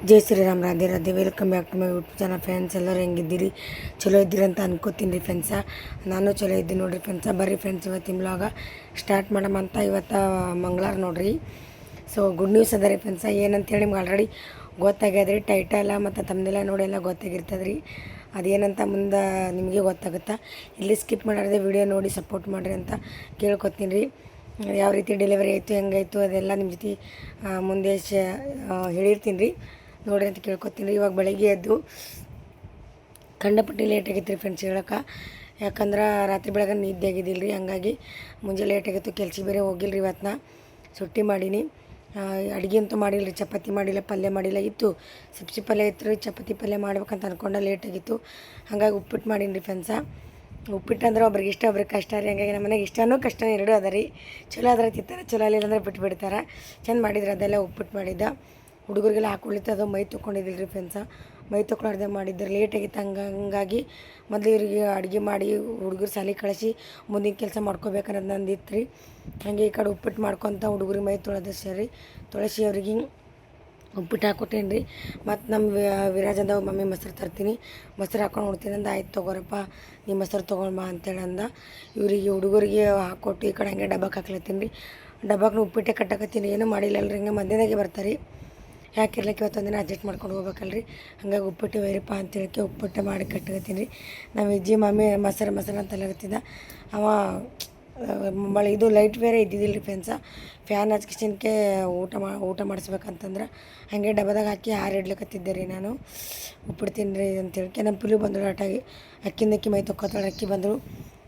Jai Shriram, Radhe Radhe. Welcome back to my YouTube channel friends. ಎಲ್ಲರೂ ಹೆಂಗಿದ್ದೀರಿ? ಚಲೋ ಇದ್ದೀರಿ ಅಂತ ಅನ್ಕೋತೀನಿ ರೀ ಫ್ರೆಂಡ್ಸ. ನಾನು ಚಲೋ ಇದ್ದೀನಿ ನೋಡಿರಿ ಫ್ರೆಂಡ್ಸ. ಬರ್ರಿ ಫ್ರೆಂಡ್ಸ್, ಇವತ್ತಿನ ಬ್ಲಾಗ ಸ್ಟಾರ್ಟ್ ಮಾಡಮಂತ. ಇವತ್ತು ಮಂಗಳವಾರ ನೋಡ್ರಿ. ಸೊ ಗುಡ್ ನ್ಯೂಸ್ ಅದ ರೀ ಫ್ರೆಂಡ್ಸ. ಏನಂತೇಳಿ ನಿಮ್ಗೆ ಆಲ್ರೆಡಿ ಗೊತ್ತಾಗ್ಯದ ರೀ. ಟೈಟಲ ಮತ್ತು ತಮ್ಮನೆಲ್ಲ ನೋಡಿ ಎಲ್ಲ ಗೊತ್ತಾಗಿರ್ತದೆ ರೀ. ಅದೇನಂತ ಮುಂದೆ ನಿಮಗೆ ಗೊತ್ತಾಗುತ್ತಾ. ಇಲ್ಲಿ ಸ್ಕಿಪ್ ಮಾಡಾರ್ದೆ ವಿಡಿಯೋ ನೋಡಿ ಸಪೋರ್ಟ್ ಮಾಡಿರಿ ಅಂತ ಕೇಳ್ಕೊತೀನಿ ರೀ. ಯಾವ ರೀತಿ ಡೆಲಿವರಿ ಆಯಿತು, ಹೆಂಗಾಯಿತು ಅದೆಲ್ಲ ನಿಮ್ಮ ಜೊತೆ ಮುಂದೆ ಹೇಳಿರ್ತೀನಿ ರೀ. ನೋಡ್ರಿ ಅಂತ ಕೇಳ್ಕೊತೀನಿ ರೀ. ಇವಾಗ ಬೆಳಗ್ಗೆ ಎದ್ದು ಕಂಡಪಟ್ಟಿ ಲೇಟ್ ಆಗೈತೆ ರೀ ಫ್ರೆಂಡ್ಸ್ ಹೇಳಕ್ಕೆ. ಯಾಕಂದ್ರೆ ರಾತ್ರಿ ಬೆಳಗ್ಗೆ ನಿದ್ದೆ ಆಗಿದ್ದಿಲ್ಲ ರೀ. ಹಂಗಾಗಿ ಮುಂಜಾನೆ ಲೇಟ್ ಆಗಿತ್ತು. ಕೆಲ್ಸ ಬೇರೆ ಹೋಗಿಲ್ಲ ರೀ. ಇವತ್ತು ಸುಟ್ಟಿ ಮಾಡೀನಿ. ಅಡುಗೆ ಅಂತೂ ಮಾಡಿಲ್ಲ ರೀ. ಚಪಾತಿ ಮಾಡಿಲ್ಲ, ಪಲ್ಯ ಮಾಡಿಲ್ಲ. ಇತ್ತು ಸಿಪ್ಸಿ ಪಲ್ಯ ಇತ್ತು ರೀ. ಚಪಾತಿ ಪಲ್ಯ ಮಾಡ್ಬೇಕಂತ ಅಂದ್ಕೊಂಡೆ ಲೇಟ್ ಆಗಿತ್ತು. ಹಾಗಾಗಿ ಉಪ್ಪಿಟ್ಟು ಮಾಡೀನಿ ರೀ ಫ್ರೆಂಡ್ಸ. ಉಪ್ಪಿಟ್ಟು ಅಂದ್ರೆ ಒಬ್ರಿಗೆ ಇಷ್ಟ, ಒಬ್ರಿಗೆ ಕಷ್ಟ ರೀ. ಹಂಗಾಗಿ ನಮ್ಮ ಮನೆಗೆ ಇಷ್ಟನೂ ಕಷ್ಟನೂ ಎರಡೂ ಅದ ರೀ. ಚಲೋ ಆದ್ರೆ ತಿಂತಾರೆ, ಚಲೋ ಆಗಿಲ್ಲ ಅಂದ್ರೆ ಬಿಟ್ಟು ಬಿಡ್ತಾರೆ. ಚೆಂದ ಮಾಡಿದ್ರೆ ಅದೆಲ್ಲ ಉಪ್ಪಿಟ್ಟು ಮಾಡಿದ್ದ. ಹುಡುಗರಿಗೆಲ್ಲ ಹಾಕ್ಕೊಳಿತು. ಅದು ಮೈ ತೊಗೊಂಡಿದ್ದಿಲ್ಲ ರೀ ಫ್ರೆಂಡ್ಸ. ಮೈ ತೊಗೊಳಾರ್ದೆ ಮಾಡಿದ್ರೆ ಲೇಟ್ ಆಗಿತ್ತು. ಹಂಗಾಗಿ ಮೊದಲು ಇವ್ರಿಗೆ ಅಡುಗೆ ಮಾಡಿ ಹುಡುಗರು ಶಾಲೆ ಕಳಿಸಿ ಮುಂದಿನ ಕೆಲಸ ಮಾಡ್ಕೋಬೇಕನ್ನೋದು ನಂದಿತ್ತು ರೀ. ಹಾಗೆ ಈ ಕಡೆ ಉಪ್ಪಿಟ್ಟು ಮಾಡ್ಕೊತ ಹುಡುಗರಿಗೆ ಮೈ ತೊಳೆದ ಸರಿ ತೊಳಸಿ ಅವ್ರಿಗೆ ಉಪ್ಪಿಟ್ಟು ಹಾಕ್ಕೊಟ್ಟೇನಿ ರೀ. ಮತ್ತು ನಮ್ಮ ವಿರಾಜ್ ಅಂದ ಮಮ್ಮಿ ಮೊಸರು ತರ್ತೀನಿ, ಮೊಸರು ಹಾಕ್ಕೊಂಡು ಉಣ್ತೀನಿ ಅಂದ. ಆಯ್ತು ತೊಗೋರಪ್ಪ, ನೀ ಮೊಸರು ತೊಗೊಳ್ಮ ಅಂತೇಳಿ ಅಂದ. ಇವರಿಗೆ ಹುಡುಗರಿಗೆ ಹಾಕ್ಕೊಟ್ಟು ಈ ಕಡೆ ಹಂಗೆ ಡಬ್ಬಕ್ಕೆ ಹಾಕ್ಲತ್ತೀನಿ ರೀ. ಡಬ್ಬಕ್ಕೆ ಉಪ್ಪಿಟ್ಟೆ ಕಟ್ಟಕತ್ತೀನಿ. ಏನೂ ಮಾಡಿಲ್ಲ ಅಲ್ರಿ. ಹಿಂಗೆ ಮಧ್ಯಾಹ್ನದಾಗೆ ಬರ್ತಾರೆ. ಯಾಕೆ ಇರ್ಲಿಕ್ಕೆ ಇವತ್ತೊಂದಿನ ಅಡ್ಜಸ್ಟ್ ಮಾಡ್ಕೊಂಡು ಹೋಗ್ಬೇಕಲ್ರಿ. ಹಂಗಾಗಿ ಉಪ್ಪಿಟ್ಟು ವೈರಪ್ಪ ಅಂತೇಳಕ್ಕೆ ಉಪ್ಪಿಟ್ಟು ಮಾಡಿ ಕಟ್ಕತ್ತೀನಿ ರೀ. ನಮ್ಮ ಅಜ್ಜಿ ಮಮ್ಮಿ ಮೊಸರು ಅಂತ ಅಲ್ಲಗತ್ತಿದ್ದ. ಅವ ಮಳೆ ಇದು ಲೈಟ್ ಬೇರೆ ಇದ್ದಿದ್ದಿಲ್ಲ ರೀ ಫ್ರೆಂಡ್ಸ. ಫ್ಯಾನ್ ಹಚ್ಕಿಸಿನ್ಕೆ ಊಟ ಮಾಡಿಸ್ಬೇಕಂತಂದ್ರೆ ಹಾಗೆ ಡಬ್ಬದಾಗ ಹಾಕಿ ಇಡ್ಲಿಕ್ಕತ್ತಿದ್ದೆ ರೀ ನಾನು. ಉಪ್ಪಿಡ್ತೀನಿ ರೀ ಅಂತೇಳಕ್ಕೆ ನಮ್ಮ ಪಿಲು ಬಂದಳು ಆಟಾಗಿ. ಅಕ್ಕಿ ಮೈ ತೊಕ್ಕೋತಾಳೆ. ಅಕ್ಕಿ ಬಂದರು.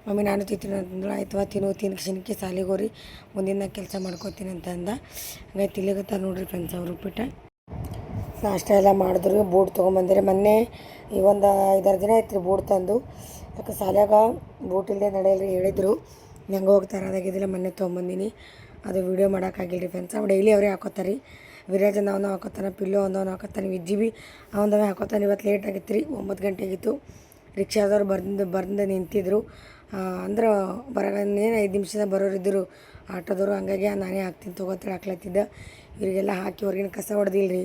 ಮಮ್ಮಿ ನಾನು ತಿಂತೀನಿ ಅಂತಂದ್ರೆ ಆಯ್ತವ ತಿನ್ಕಿಸಿನ್ಕೆ ಸಾಲಿಗೆ ಹೋರಿ, ಮುಂದಿನ ಕೆಲಸ ಮಾಡ್ಕೋತೀನಿ ಅಂತ ಅಂದ. ಹಂಗಾಗಿ ತಿಲ್ಲಿಗತ್ತ ನೋಡ್ರಿ ಫ್ರೆಂಡ್ಸ್ ಅವ್ರು ಉಪ್ಪಿಟ್ಟು. ನಾಷ್ಟ ಎಲ್ಲ ಮಾಡಿದ್ರು. ಬೂಟ್ ತೊಗೊಂಬಂದಿರಿ. ಮೊನ್ನೆ ಈ ಒಂದು 5-6 ದಿನ ಆಯ್ತು ರೀ ಬೂಟ್ ತಂದು. ಯಾಕೆ ಸಾಲ್ಯಾಗ ಬೂಟ್ ಇಲ್ಲದೆ ನಡೆಯಲ್ರಿ ಹೇಳಿದರು. ಹೆಂಗೆ ಹೋಗ್ತಾರೆ ಅದಾಗಿದ್ದಿಲ್ಲ. ಮೊನ್ನೆ ತೊಗೊಂಬಂದಿನಿ. ಅದು ವೀಡಿಯೋ ಮಾಡೋಕ್ಕಾಗಿಲ್ಲ ರೀ ಫ್ರೆಂಡ್ಸ್. ಡೈಲಿ ಅವರೇ ಹಾಕೋತಾರೆ ರೀ. ವಿರಾಜ್ ಅವನು ಹಾಕೋತಾನೆ, ಪಿಲ್ಲು ಅವನು ಹಾಕೋತಾನೆ, ವಿಜ್ಜಿ ಬಿ ಅವನದವೇ ಹಾಕೋತಾನೆ. ಇವತ್ತು ಲೇಟ್ ಆಗಿತ್ತು ರೀ. 9 ಗಂಟೆ ಆಗಿತ್ತು. ರಿಕ್ಷಾದವ್ರು ಬಂದು ನಿಂತಿದ್ರು. ಅಂದ್ರೆ ಬರೋಗೇನು 5 ನಿಮಿಷದಾಗ ಬರೋರಿದ್ದರು ಆಟೋದವರು. ಹಂಗಾಗಿ ನಾನೇ ಹಾಕ್ತೀನಿ ತೊಗೋತಾರೆ ಹಾಕ್ಲತ್ತಿದ್ದ. ಇವರಿಗೆಲ್ಲ ಹಾಕಿ ಹೊರಗಿನ ಕಸ ಹೊಡೆದಿಲ್ಲ ರೀ.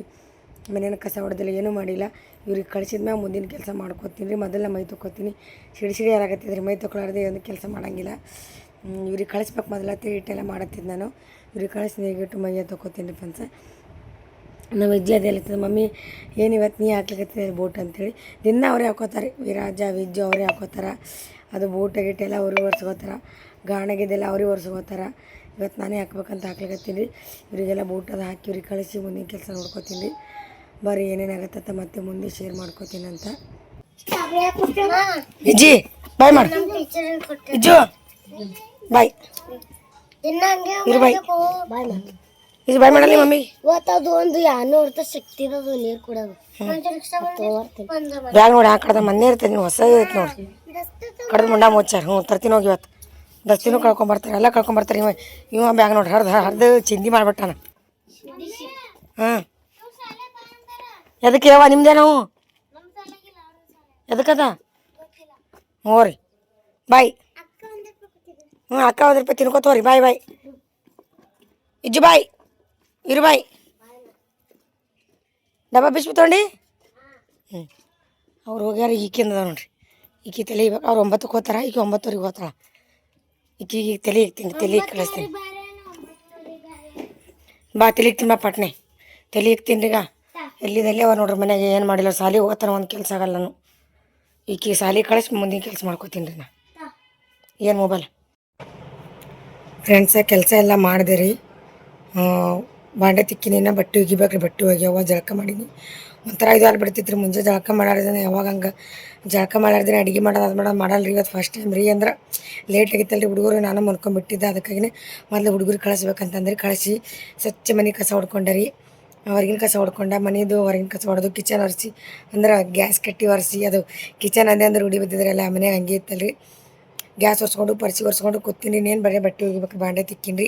ಮನೇನ ಕಸ ಹೊಡೆದಿಲ್ಲ, ಏನೂ ಮಾಡಿಲ್ಲ. ಇವ್ರಿಗೆ ಕಳಿಸಿದ ಮ್ಯಾಗ ಮುಂದಿನ ಕೆಲಸ ಮಾಡ್ಕೋತೀನಿ ರೀ. ಮೊದಲ ಮೈ ತೊಗೋತೀನಿ. ಸಿಡಿ ಯಾರಾಗತ್ತಿದ್ರಿ. ಮೈ ತೊಗೊಳಾರ್ದೆ ಒಂದು ಕೆಲಸ ಮಾಡೋಂಗಿಲ್ಲ. ಇವ್ರಿಗೆ ಕಳಿಸ್ಬೇಕು ಮೊದಲತ್ತೆ ಹಿಟ್ಟೆಲ್ಲ ಮಾಡತ್ತಿದ್ದು ನಾನು. ಇವ್ರಿಗೆ ಕಳಿಸಿ ನೀಗಿಟ್ಟು ಮೈಯ ತೊಗೋತೀನಿ ರೀ ಫ್ರೆಂಡ್ಸ. ನಮ್ಮ ಅಜ್ಜಿ ಅದೆಲ್ಲ ಮಮ್ಮಿ ಏನು ಇವತ್ತು ನೀ ಹಾಕ್ಲಿಕ್ಕತ್ತಿದ್ದೆ ಬೂಟ್ ಅಂತೇಳಿ. ದಿನ ಅವರೇ ಹಾಕೋತಾರೆ. ವಿರಾಜ ವಿಜ್ಜು ಅವರೇ ಹಾಕೋತಾರೆ. ಅದು ಬೂಟ ಗಿಟ್ಟೆಲ್ಲ ಅವ್ರಿಗೆ ಒರೆಸ್ಕೋತಾರೆ. ಗಾಣಗಿದ್ದೆಲ್ಲ ಅವ್ರಿಗೆ ಒರೆಸ್ಕೋತಾರೆ. ಇವತ್ತು ನಾನೇ ಹಾಕ್ಬೇಕಂತ ಹಾಕ್ಲಿಕ್ಕತ್ತೀನಿ ರೀ. ಇವರಿಗೆಲ್ಲ ಬೂಟದ ಹಾಕಿ ಇವ್ರಿಗೆ ಕಳಿಸಿ ಮುಂದಿನ ಕೆಲಸ ನೋಡ್ಕೋತೀನಿ ರೀ. ಬರ್ರಿ ಏನೇನಾಗತ್ತ ಮತ್ತೆ ಮುಂದೆ ಶೇರ್ ಮಾಡ್ಕೋತೀನಿ ಅಂತ. ವಿಜ್ಜಿ ಬಾಯ್ ಮಾಡಿ. ವಿಜ್ಜು ಬಾಯ್ ಇರು. ಬಾಯ್ ಮಾಡಲಿ ಮಮ್ಮಿ. ಇವತ್ತದು ಒಂದು 200 ರೂಪಾಯಿ ಸಿಕ್ತಿರೋದು ನೀರು ಕೊಡೋದು. ಬ್ಯಾಗ್ ನೋಡಿ ಆ ಕಡ್ದ ಮೊನ್ನೆ ಇರ್ತದೆ. ನೀವು ಹೊಸ ಐತೆ ನೋಡಿ. ಕಡ್ದು ಮುಂಡ ಮುಚ್ಚಾರ. ತರ್ತೀನಿ ಹೋಗಿ ಇವತ್ತು. ದಸ್ತಿನೂ ಕಳ್ಕೊಂಬರ್ತಾರೆ, ಎಲ್ಲ ಕಳ್ಕೊಂಬರ್ತಾರೆ. ಇವ ಬ್ಯಾಗ್ ನೋಡಿ ಹರಿದು ಚಿಂದಿ ಮಾಡಿಬಿಟ್ಟಾನ. ಹಾಂ ಎದಕ್ಕೆ ಯಾವ ನಿಮ್ದೇನವು ಎದಕ್ಕದ? ಹ್ಞೂ ರೀ ಬಾಯ್. ಅಕ್ಕ 1 ರೂಪಾಯಿ ತಿನ್ಕೋತವ್ರಿ. ಬಾಯ್ ಇಜ್ಜು ಬಾಯ್ ಇರು ಬಾಯ್. ಡಬ್ಬ ಬಿಸ್ಬಿ ತೊಗೊಂಡು ಅವ್ರು ಹೋಗ್ಯಾರ. ಈಕಿಂದ ನೋಡ್ರಿ. ಈಕಿ ತಲೆ ಇವಾಗ ಅವ್ರು 9ಕ್ಕೆ ಹೋಗ್ತಾರ. ಈಕೆ 9ವರೆಗೆ ಹೋಗ್ತಾಳ. ಈಕಿಗೆ ತಲೆ ಇಕ್ತೀನಿ, ತಲೆ ಕಳಿಸ್ತೀನಿ. ಬಾ ತಲೆ ಇಕ್ತೀನಿ ಬಾ ಪಟ್ನೆ. ತಲೆ ಇಕ್ತೀನಿ ರೀ. ಈಗ ಎಲ್ಲಿದಲ್ಲಿ ಅವ ನೋಡ್ರಿ ಮನೆಯಾಗೆ ಏನು ಮಾಡಿಲ್ಲ. ಸಾಲಿಗೆ ಹೋಗ್ತಾನೆ, ಒಂದು ಕೆಲಸ ಆಗಲ್ಲ. ನಾನು ಈಕಿ ಸಾಲಿಗೆ ಕಳಿಸಿ ಮುಂದಿನ ಕೆಲಸ ಮಾಡ್ಕೋತೀನಿ ರೀ. ನಾ ಏನು ಮೊಬೈಲ್ ಫ್ರೆಂಡ್ಸ ಕೆಲಸ ಎಲ್ಲ ಮಾಡಿದೆ ರೀ. ಬಾಂಡೆ ತಿಕ್ಕಿನ ಬಟ್ಟೆ ಒಗಿಬೇಕ್ರಿ. ಬಟ್ಟೆ ಒಗ್ಯಾವ. ಜಳಕ ಮಾಡೀನಿ. ಒಂಥರ ಇದು ಅಲ್ಲಿ ಬಿಡ್ತಿತ್ತು ರೀ. ಮುಂಜೆ ಜಳಕ ಮಾಡಾರ್ದೇನೆ ಯಾವಾಗ ಹಂಗೆ ಜಳಕ ಮಾಡಾರ್ದೇನೆ ಅಡುಗೆ ಮಾಡೋದು ಮಾಡಲ್ಲ ರೀ. ಇವತ್ತು ಫಸ್ಟ್ ಟೈಮ್ ರೀ. ಅಂದ್ರೆ ಲೇಟ್ ಆಗಿತ್ತಲ್ಲ ರೀ. ಹುಡುಗರು ನಾನು ಮಲ್ಕೊಂಡ್ಬಿಟ್ಟಿದ್ದೆ. ಅದಕ್ಕಾಗಿನೇ ಮೊದಲು ಹುಡುಗರು ಕಳಿಸ್ಬೇಕಂತಂದ್ರೆ ಕಳಿಸಿ ಸ್ವಚ್ಛ ಮನೆ ಕಸ ಹೊಡ್ಕೊಂಡೆ ರೀ. ಹೊರಗಿನ ಕಸ ಹೊಡ್ಕೊಂಡೆ. ಮನೆಯದು ಹೊರಗಿನ ಕಸ ಹೊಡೆದು ಕಿಚನ್ ಒರೆಸಿ ಅಂದ್ರೆ ಗ್ಯಾಸ್ ಕಟ್ಟಿ ಒರೆಸಿ. ಅದು ಕಿಚನ್ ಅಂದ್ರೆ ಹುಡಿ ಬಿದ್ದಿದ್ರಲ್ಲ ಆ ಮನೆ ಹಂಗೆ ಇತ್ತಲ್ಲ ರೀ. ಗ್ಯಾಸ್ ಒರೆಸ್ಕೊಂಡು ಪರ್ಸಿ ಒರೆಸ್ಕೊಂಡು ಕೂತೀನಿ. ಇನ್ನೇನು ಬಟ್ಟೆ ಒಗಿಬೇಕು. ಬಾಂಡೆ ತಿಕ್ಕಿನಿ ರೀ.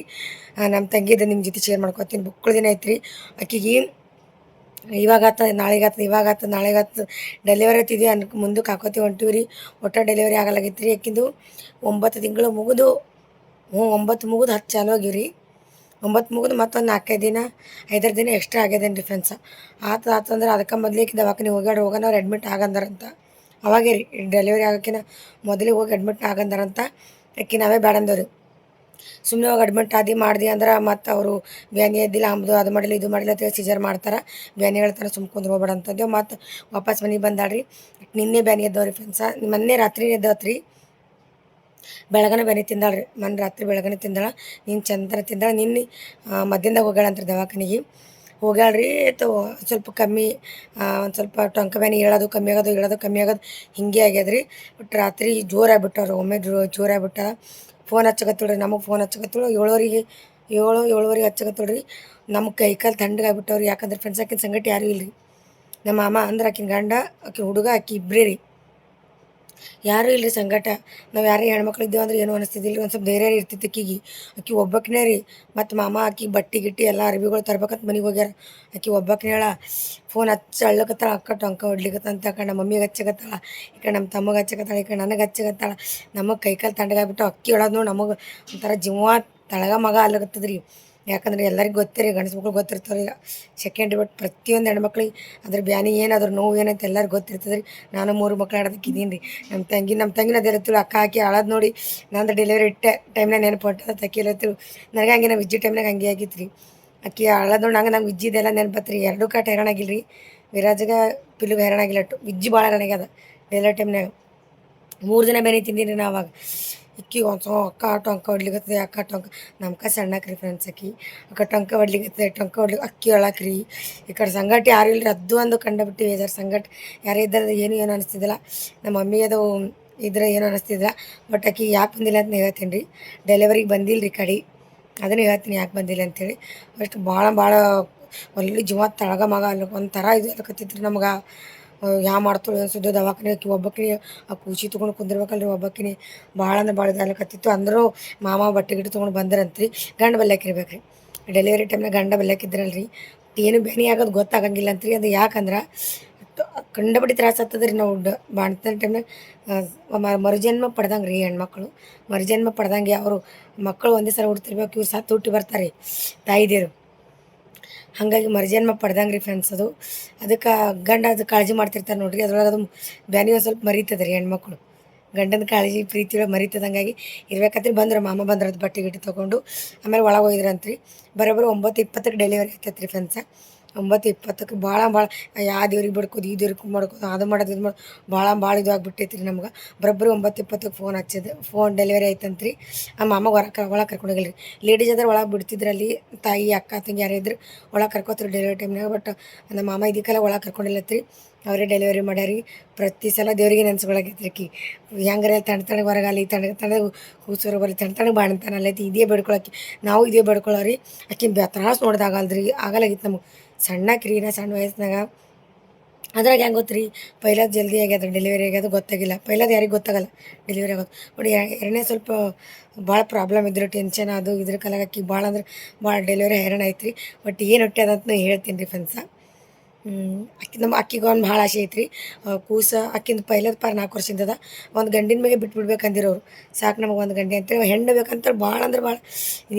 ನಮ್ಮ ತಂಗಿದು ನಿಮ್ಮ ಜೊತೆ ಶೇರ್ ಮಾಡ್ಕೊತೀನಿ. ಬುಕ್ಕಳ ದಿನ ಐತ್ರಿ. ಆಕೆಗೆ ಇವಾಗತ್ತ ನಾಳೆಗಾಗ್ತದೆ ಡೆಲಿವರಿ ಆಯ್ತಿದ್ವಿ ಮುಂದಕ್ಕೆ ಹಾಕೋತೀವಿ ಹೊಂಟಿವಿ ರೀ. ಒಟ್ಟು ಡೆಲಿವರಿ ಆಗಲಾಗಿತ್ತು ರೀ. ಯಾಕಿಂದು 9 ತಿಂಗಳು ಮುಗಿದು 9 ಮುಗಿದು 10 ಚಾಲು ಆಗಿವಿ ರೀ. 9 ಮುಗಿದು ಮತ್ತೊಂದು 4-5 ದಿನ 5 ದಿನ ಎಕ್ಸ್ಟ್ರಾ ಆಗ್ಯದೇನು ರೀ ಫ್ರೆಂಡ್ಸ. ಆತಂದ್ರೆ ಅದಕ್ಕೆ ಮೊದಲಿಗೆ ದವಾಖಾನೆ ಹೋಗೋಣ ಅವ್ರು ಅಡ್ಮಿಟ್ ಆಗಂದಾರಂತ. ಅವಾಗೇ ರೀ ಡೆಲಿವರಿ ಆಗೋಕ್ಕಿಂತ ಮೊದಲಿಗೆ ಹೋಗಿ ಅಡ್ಮಿಟ್ ಆಗಂದಾರಂತ. ಯಾಕೆ ನಾವೇ ಬೇಡ ಅಂದವ್ರಿ. ಸುಮ್ಮನೆ ಹೋಗಿ ಅಡ್ಮಿಟ್ ಮಾಡಿದೆ ಅಂದ್ರೆ ಮತ್ತು ಅವರು ಬ್ಯಾನಿ ಎದ್ದಿಲ್ಲ ಅಂಬುದು ಅದು ಮಾಡಿಲ್ಲ ಇದು ಮಾಡಿಲ್ಲ ಅಂತೇಳಿ ಸೀಜರ್ ಮಾಡ್ತಾರೆ. ಬ್ಯಾನಿ ಹೇಳ್ತಾರೆ ಸುಮ್ಮ ಕುಂದ್ರು ಹೋಗ್ಬೇಡ ಅಂತಂದೇವು. ಮತ್ತು ವಾಪಸ್ ಮನೆಗೆ ಬಂದಾಳ್ರಿ. ನಿನ್ನೆ ಬ್ಯಾನಿ ಎದ್ದವ್ರಿ ಫ್ರೆಂಡ್ಸ. ಮೊನ್ನೆ ರಾತ್ರಿ ಎದ್ದತ್ರಿ. ಬೆಳಗನೆ ಬ್ಯಾನಿ ತಿಂದಾಳ್ರಿ. ಮೊನ್ನೆ ರಾತ್ರಿ ಬೆಳಗನೆ ತಿಂದಾಳ. ನಿನ್ನ ಚಂದ್ರ ತಿಂದಾಳ. ನಿನ್ನೆ ಮಧ್ಯಾಹ್ನದಾಗ ಹೋಗ್ಯಾಳಂತ್ರಿ ದವಾಖಾನಿಗೆ. ಹೋಗ್ಯಾಳ್ರಿ. ಸ್ವಲ್ಪ ಕಮ್ಮಿ ಒಂದು ಸ್ವಲ್ಪ ಟೊಂಕ ಬ್ಯಾನಿ ಹೇಳೋದು ಕಮ್ಮಿ ಆಗೋದು ಹೇಳೋದು ಕಮ್ಮಿ ಆಗೋದು ಹಿಂಗೆ ಆಗ್ಯದ್ರಿ. ಬಟ್ ರಾತ್ರಿ ಜೋರಾಗ್ಬಿಟ್ಟವ್ರು. ಒಮ್ಮೆ ಜೋರಾಗ್ಬಿಟ್ಟ. ಫೋನ್ ಹಚ್ಚಕತ್ತಳ್ರಿ. ನಮಗೆ ಫೋನ್ ಹಚ್ಚಕತ್ತಳು 7:07 ಹಚ್ಚಕತ್ತಳ್ರಿ. ನಮ್ಮ ಕೈ ಕಾಲು ತಣ್ಣಗಾಗ್ಬಿಟ್ಟವ್ರಿ. ಯಾಕಂದ್ರೆ ಫ್ರೆಂಡ್ಸ್ ಆಕಿನ ಸಂಗತಿ ಯಾರೂ ಇಲ್ಲ ರೀ. ನಮ್ಮ ಮಾಮ ಅಂದ್ರೆ ಆಕಿನ ಗಂಡ ಆಕಿನ ಹುಡುಗ ಆಕಿ ಇಬ್ಬರೇ ರೀ. ಯಾರೂ ಇಲ್ಲ ರೀ ಸಂಗಟ. ನಾವು ಯಾರೇ ಹೆಣ್ಮಕ್ಳು ಇದ್ದೇವೆ ಅಂದ್ರೆ ಏನೂ ಅನಿಸ್ತಿದ್ದಿಲ್ಲ ರೀ. ಒಂದು ಸ್ವಲ್ಪ ಧೈರ್ಯ ಇರ್ತಿತ್ತು ಆಕಿಗೆ. ಆಕಿ ಒಬ್ಬಾಕಿನೇ ರೀ. ಮತ್ತು ಮಾಮ ಆಕಿ ಬಟ್ಟೆ ಗಿಟ್ಟಿ ಎಲ್ಲ ಅರ್ಬಿಗಳು ತರ್ಬೇಕಂತ ಮನೆಗೆ ಹೋಗ್ಯಾರ. ಆಕಿ ಒಬ್ಬಾಕಿನೇ ಹೇಳ. ಫೋನ್ ಹಚ್ಚಿ ಅಳ್ಳಕತ್ತಾಳ. ಅಕ್ಕ ಟೊಂಕ ಹೊಡ್ಲಿಕತ್ತಂತ. ಆ ಕಡೆ ನಮ್ಮ ಮಮ್ಮಿಗೆ ಹಚ್ಚಕತ್ತಾಳ, ಈ ಕಡೆ ನಮ್ಮ ತಮ್ಮಗೆ ಹಚ್ಚಕತ್ತಾಳ, ಈ ಕಡೆ ನನಗೆ ಹಚ್ಚಕತ್ತಾಳ. ನಮಗೆ ಕೈಕಾಲು ತಣ್ಣಗಾಗ್ಬಿಟ್ಟು ಅಕ್ಕಿ ಹೇಳೋದು ನೋಡಿ ನಮಗೆ ಒಂಥರ ಜೀವ ತಳಗ ಮಗ ಅಲ್ಲಕತ್ತದ ರೀ. ಯಾಕಂದ್ರೆ ಎಲ್ಲರಿಗೂ ಗೊತ್ತೇ ಗಂಡಸ ಮಕ್ಳು ಗೊತ್ತಿರ್ತಾರೆ ಈಗ ಸೆಕೆಂಡ್ರಿ. ಬಟ್ ಪ್ರತಿಯೊಂದು ಹೆಣ್ಮಕ್ಳಿಗೆ ಅದ್ರ ಬ್ಯಾನಿ ಏನು ಅದ್ರ ನೋವು ಏನಂತ ಎಲ್ಲರಿಗೂ ಗೊತ್ತಿರ್ತದೆ ರೀ. ನಾನು 3 ಮಕ್ಳು ಆಡೋದಕ್ಕಿದ್ದೀನಿ ರೀ. ನಮ್ಮ ತಂಗಿನ ಅದೇ ಇರ್ತಿಳು. ಅಕ್ಕ ಹಾಕಿ ಅಳೋದು ನೋಡಿ ನಂದು ಡೆಲಿವರಿ ಟೈಮ್ನಾಗ ನೆನಪು ಹೊಂಟದ ತಕ್ಕಿಲತ್ತಿಳು. ನನಗೆ ಹಂಗೆ ನಾವು ವಿಜ್ಜಿ ಟೈಮ್ನಾಗ ಹಂಗೆ ಆಗಿತ್ತು ರೀ. ಅಕ್ಕಿ ಅಳೋದು ನೋಡಿ ನಂಗೆ ವಿಜ್ಜಿದೆಲ್ಲ ನೆನಪತ್ತು ರೀ. 2 ಕಾಟ ಹೈರಾಣಾಗಿಲ್ಲ ರೀ. ವಿರಾಜ್ಗೆ ಪಿಲುಗೆ ಹೈರಾಣಾಗಿಲ್ಲ. ವಿಜ್ಜಿ ಭಾಳ ಹೈರಾಣಾಗ್ಯದ ಡೆಲಿವರಿ ಟೈಮ್ನಾಗ. 3 ದಿನ ಬೇನೆ ತಿಂದೀನಿ ರೀ ನಾ ಅವಾಗ. ಇಕ್ಕಿ ಒಂದು ಅಕ್ಕ ಟೊಂಕ ಹೊಡ್ಲಿಕತ್ತದೆ. ಅಕ್ಕ ಟೊಂಕ ನಮ್ಕ ಸಣ್ಣಕ್ರಿ ಫ್ರೆಂಡ್ಸ್ ಆಕಿ. ಅಕ್ಕ ಟೊಂಕ ಹೊಡ್ಲಿಕತ್ತದೆ. ಟೊಂಕ ಅಕ್ಕಿ ಹೇಳಕ್ರಿ. ಈ ಕಡೆ ಸಂಗಟ ಯಾರು ಇಲ್ಲರಿ. ಅದು ಒಂದು ಕಂಡುಬಿಟ್ಟು ಬೇಜಾರು. ಸಂಗಟ ಯಾರೇ ಇದ್ದರೆ ಏನು ಅನಿಸ್ತಿದ್ದಿಲ್ಲ. ನಮ್ಮ ಮಮ್ಮಿ ಅದು ಇದ್ರೆ ಏನು ಅನಿಸ್ತಿದ್ದಿಲ್ಲ. ಬಟ್ ಆಕಿ ಯಾಕೆ ಬಂದಿಲ್ಲ ಅಂತ ಹೇಳ್ತೀನಿ ರೀ. ಡೆಲಿವರಿಗೆ ಬಂದಿಲ್ಲ ರೀ ಕಡೆ. ಅದನ್ನು ಹೇಳ್ತೀನಿ ಯಾಕೆ ಬಂದಿಲ್ಲ ಅಂತೇಳಿ. ಅಷ್ಟು ಭಾಳ ಒಳ್ಳೆ ಜೀವ ತಳಗ ಮಗ ಅಲ್ಲ ಒಂಥರ ಇದು ಅಲ್ಲಕತ್ತಿತ್ತು ನಮ್ಗೆ. ಯಾವ ಮಾಡ್ತಾಳೆ ಅನ್ಸುತ್ತೆ. ದವಾಖಾನೆ ಆಕಿ ಒಬ್ಬಾಕಿನೇ ಆ ಕೂಸಿ ತೊಗೊಂಡು ಕುಂದಿರ್ಬೇಕಲ್ರಿ ಒಬ್ಬಾಕಿನೇ. ಭಾಳ ಅಂದ್ರೆ ಭಾಳ ಇದಾಗ್ಲಕತ್ತಿತ್ತು. ಅಂದರೂ ಮಾಮ ಬಟ್ಟೆ ಗಿಟ್ಟು ತೊಗೊಂಡು ಬಂದ್ರಂತ್ರಿ. ಗಂಡ ಬಲ್ಯಾಕಿರ್ಬೇಕು ರೀ. ಡೆಲಿವರಿ ಟೈಮ್ನಾಗ ಗಂಡ ಬಲ್ಯಾಕಿದ್ರಲ್ರಿ. ಏನು ಬ್ಯಾನಿ ಆಗೋದು ಗೊತ್ತಾಗಂಗಿಲ್ಲ ಅಂತ್ರಿ. ಅದು ಯಾಕಂದ್ರೆ ಕಂಡಪಟ್ಟಿ ತ್ರಾಸ ಆಗ್ತದೆ ರೀ. ನಾವು ಬಾಣ್ತನ ಟೈಮ್ನಾಗ ಮರುಜನ್ಮ ಪಡ್ದಂಗೆ ರೀ ಹೆಣ್ಮಕ್ಳು. ಮರುಜನ್ಮ ಪಡ್ದಂಗೆ ಅವರು ಮಕ್ಕಳು ಒಂದೇ ಸಲ ಹುಡ್ತಿರ್ಬೇಕು. ಇವ್ರು ಸತ್ತು ಹುಟ್ಟಿ ಬರ್ತಾರೆ ತಾಯಿದೇರು. ಹಾಗಾಗಿ ಮರುಜನ್ಮ ಪಡ್ದಂಗೆ ರೀ ಫ್ರೆಂಡ್ಸ್ ಅದು. ಅದಕ್ಕೆ ಗಂಡ ಅದು ಕಾಳಜಿ ಮಾಡ್ತಿರ್ತಾರೆ ನೋಡಿರಿ. ಅದ್ರೊಳಗೆ ಅದು ಬ್ಯಾನಿ ಒಂದು ಸ್ವಲ್ಪ ಮರಿತದೆ ರೀ ಹೆಣ್ಮಕ್ಳು. ಗಂಡನ ಕಾಳಜಿ ಪ್ರೀತಿ ಒಳಗೆ ಮರಿತದೆ. ಹಂಗಾಗಿ ಇರ್ಬೇಕಾದ್ರೆ ಬಂದ್ರೆ ಮಾಮ ಬಂದ್ರೆ ಅದು ಬಟ್ಟೆ ಗಿಟ್ಟು ತೊಗೊಂಡು ಆಮೇಲೆ ಒಳಗೆ ಹೋಗಿದ್ರಂತ್ರಿ. ಬರೋಬ್ಬರಿ 9:20ಕ್ಕೆ ಡೆಲಿವರಿ ಆಗ್ತೈತೆ ರೀ ಫ್ರೆಂಡ್ಸ. 9:20ಕ್ಕೆ ಭಾಳ ಯಾವ ದೇವ್ರಿಗೆ ಬಡ್ಕೋದು ಈ ದೇವ್ರಿಗೆ ಮಾಡ್ಕೋದು ಅದು ಮಾಡೋದು ಇದು ಮಾಡೋದು ಭಾಳ ಇದು ಆಗಿಬಿಟ್ಟೈತೆ ರೀ ನಮ್ಗೆ. ಬರೋಬ್ಬರಿ 9:20ಕ್ಕೆ ಫೋನ್ ಹಚ್ಚಿದೆ. ಫೋನ್ ಡೆಲಿವರಿ ಆಯ್ತಂತ್ರಿ. ಆ ಮಾಮ ಒಳಗೆ ಕರ್ಕೊಂಡು ಹೋಗಿಲ್ಲ ರೀ. ಲೇಡೀಸ್ ಆದ್ರೆ ಒಳಗೆ ಬಿಡ್ತಿದ್ರಲ್ಲಿ. ತಾಯಿ ಅಕ್ಕ ತಂಗಿ ಯಾರೇ ಇದ್ರು ಒಳಗೆ ಕರ್ಕೋತಾರೆ ಡೆಲಿವರಿ ಟೈಮ್ನಾಗ. ಬಟ್ ನಮ್ಮ ಮಾಮ ಇದಕ್ಕೆಲ್ಲ ಒಳಗೆ ಕರ್ಕೊಂಡಿಲ್ಲತ್ರಿ. ಅವರೇ ಡೆಲಿವರಿ ಮಾಡ್ಯಾರಿ. ಪ್ರತಿ ಸಲ ದೇವರಿಗೆ ನೆನ್ಸ್ಕೊಳಕೈತ್ರಿ ಆಕಿ. ಹೆಂಗಾರೆ ತಣ್ಣಗೆ ಹೊರಗಾಲಿ ತಣ್ಣಗೆ ಕೂಸೋರು ಬರಲಿ ತಣ್ಣಗೆ ಬಾಣಂತಾನಲ್ಲೈತಿ ಇದೇ ಬೇಡ್ಕೊಳಕ್ಕೆ. ನಾವು ಇದೇ ಬೇಡ್ಕೊಳ್ಳೋರಿ. ಆಕಿ ತ್ರಾಸು ನೋಡ್ದಾಗಲ್ರಿ ಆಗಲಾಗಿತ್ತು ನಮಗೆ. ಸಣ್ಣಕ್ರಿ ಸಣ್ಣ ವಯಸ್ಸಿನಾಗ. ಅದ್ರಾಗ ಹೆಂಗೆ ಗೊತ್ತು ರೀ. ಪೈಲಾದ ಜಲ್ದಿ ಆಗ್ಯದ ಡೆಲಿವರಿ ಆಗ್ಯದ ಗೊತ್ತಾಗಿಲ್ಲ. ಪೈಲಾದ ಯಾರಿಗೆ ಗೊತ್ತಾಗಲ್ಲ ಡೆಲಿವರಿ ಆಗೋದು. ಬಟ್ ಎರಡನೇ ಸ್ವಲ್ಪ ಭಾಳ ಪ್ರಾಬ್ಲಮ್ ಇದ್ರು ಟೆನ್ಷನ್ ಅದು ಇದ್ರ ಕಾಲಾಗ ಆಕಿ ಭಾಳ ಅಂದ್ರೆ ಭಾಳ ಡೆಲಿವರಿ ಹೈರಾಣ ಐತ್ರಿ. ಬಟ್ ಏನು ಹೊಟ್ಟೆದಂತ ಹೇಳ್ತೀನಿ ರೀ ಫ್ರೆಂಡ್ಸ. ಅಕ್ಕಿಗೆ ಒಂದು ಭಾಳ ಆಸೆ ಐತ್ರಿ. ಕೂಸ ಅಕ್ಕಿಂದು ಪೈಲದ ಪಾರ್ 4 ವರ್ಷದ. ಒಂದು ಗಂಡಿನ ಮೇಲೆ ಬಿಟ್ಬಿಡ್ಬೇಕಂದಿರೋರು. ಸಾಕು ನಮಗೆ ಒಂದು ಗಂಡಿ ಅಂತೇಳಿ ಹೆಣ್ಣು ಬೇಕಂತ ಭಾಳ ಅಂದ್ರೆ ಭಾಳ.